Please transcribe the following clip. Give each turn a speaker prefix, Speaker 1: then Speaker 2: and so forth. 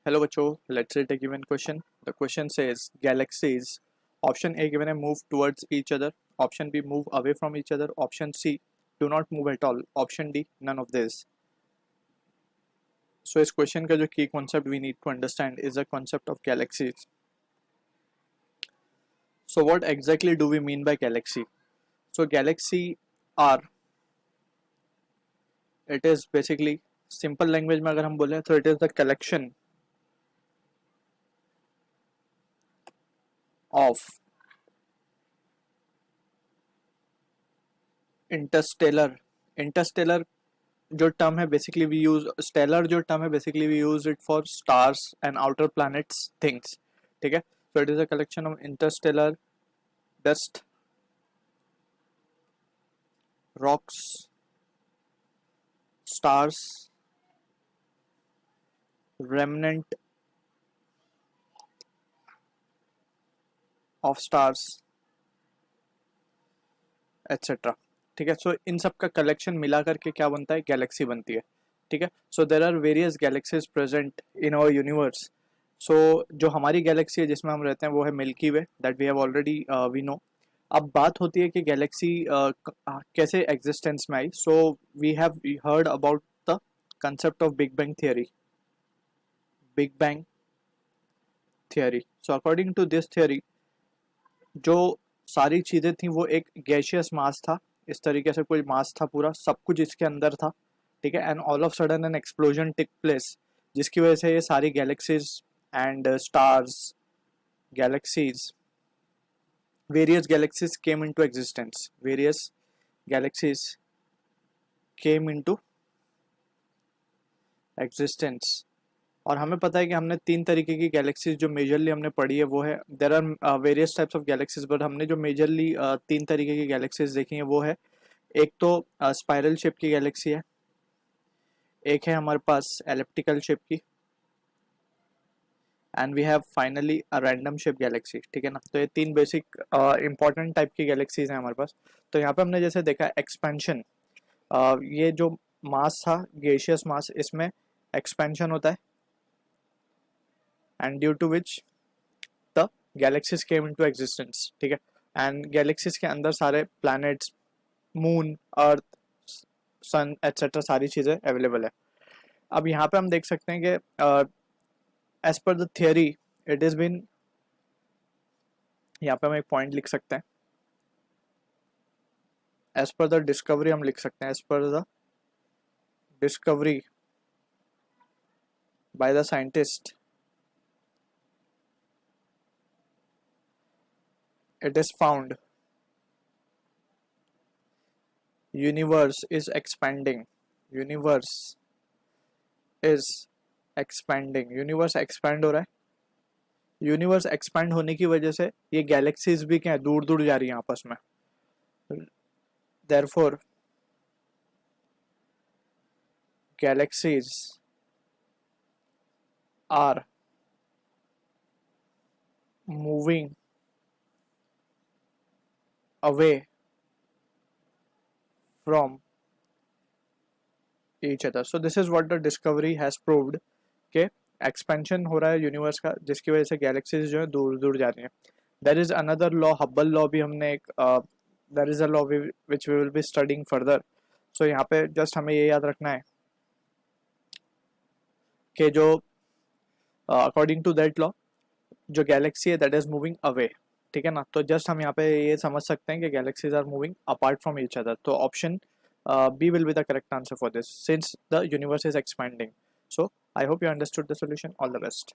Speaker 1: Hello बच्चों, let's read a given question. The question says galaxies. Option A given है move towards each other. Option B move away from each other. Option C do not move at all. Option D none of this. So इस question का जो key concept we need to understand is the concept of galaxies. So what exactly do we mean by galaxy? So galaxy are, it is basically simple language में अगर हम बोलें तो it is the collection of interstellar जो term है basically we use stellar जो term है basically we use it for stars and outer planets things. ठीक है, so it is a collection of interstellar dust, rocks, stars, remnant of stars etcetera. ठीक है, सो इन सब का कलेक्शन मिला करके क्या बनता है, गैलेक्सी बनती है. ठीक है, so there are various galaxies present in our universe. So जो हमारी गैलेक्सी है जिसमें हम रहते हैं वो है Milky Way, that we have already we know. अब बात होती है कि गैलेक्सी कैसे एग्जिस्टेंस में आई. So we have heard about the concept of Big Bang theory. Big Bang theory, so according to this theory जो सारी चीज़ें थी वो एक गैशियस मास था. इस तरीके से कोई मास था, पूरा सब कुछ इसके अंदर था. ठीक है, and all of sudden an explosion take place जिसकी वजह से ये सारी galaxies and stars, galaxies, various galaxies came into existence. Various galaxies came into existence. और हमें पता है कि हमने 3 तरीके की गैलेक्सीज जो मेजरली हमने पढ़ी है वो है, there are various types of galaxies, but हमने जो मेजरली 3 तरीके की गैलेक्सीज देखी हैं वो है, एक तो स्पाइरल शेप की गैलेक्सी है, एक है हमारे पास एलिप्टिकल शेप की, and we have finally a random shape galaxy. ठीक है ना, तो ये 3 बेसिक इंपॉर्टेंट टाइप की गैलेक्सीज हैं हमारे पास. तो यहाँ पे हमने जैसे देखा एक्सपेंशन, ये जो मास था गैशियस मास, इसमें एक्सपेंशन होता है and due to which the galaxies came into existence. ठीक है, एंड गैलेक्सीज के अंदर सारे planets, moon, earth, sun etcetera सारी चीज़ें अवेलेबल है. अब यहाँ पे हम देख सकते हैं कि as per the theory it is been, यहाँ पे हम एक पॉइंट लिख सकते हैं, एज पर द डिस्कवरी हम लिख सकते हैं, as per the discovery by the scientist it is found universe is expanding. universe is expanding. universe expand हो रहा है. यूनिवर्स एक्सपैंड होने की वजह से ये गैलेक्सीज भी क्या है, दूर दूर जा रही हैं आपस में. therefore galaxies are moving away from each other. So this is what the discovery has proved कि एक्सपेंशन हो रहा है यूनिवर्स का जिसकी वजह से गैलेक्सीज जो है दूर दूर जा रही हैं. There is another law, Hubble law भी हमने एक, there is a law which we will be studying further. So यहाँ पे जस्ट हमें ये याद रखना है कि जो अकॉर्डिंग टू दैट लॉ जो गैलेक्सी है दैट इज मूविंग अवे. ठीक है ना, तो जस्ट हम यहाँ पे ये समझ सकते हैं कि galaxies are moving apart from each other. तो option B will be the correct answer for this since the universe is expanding. So I hope you understood the solution. All the best.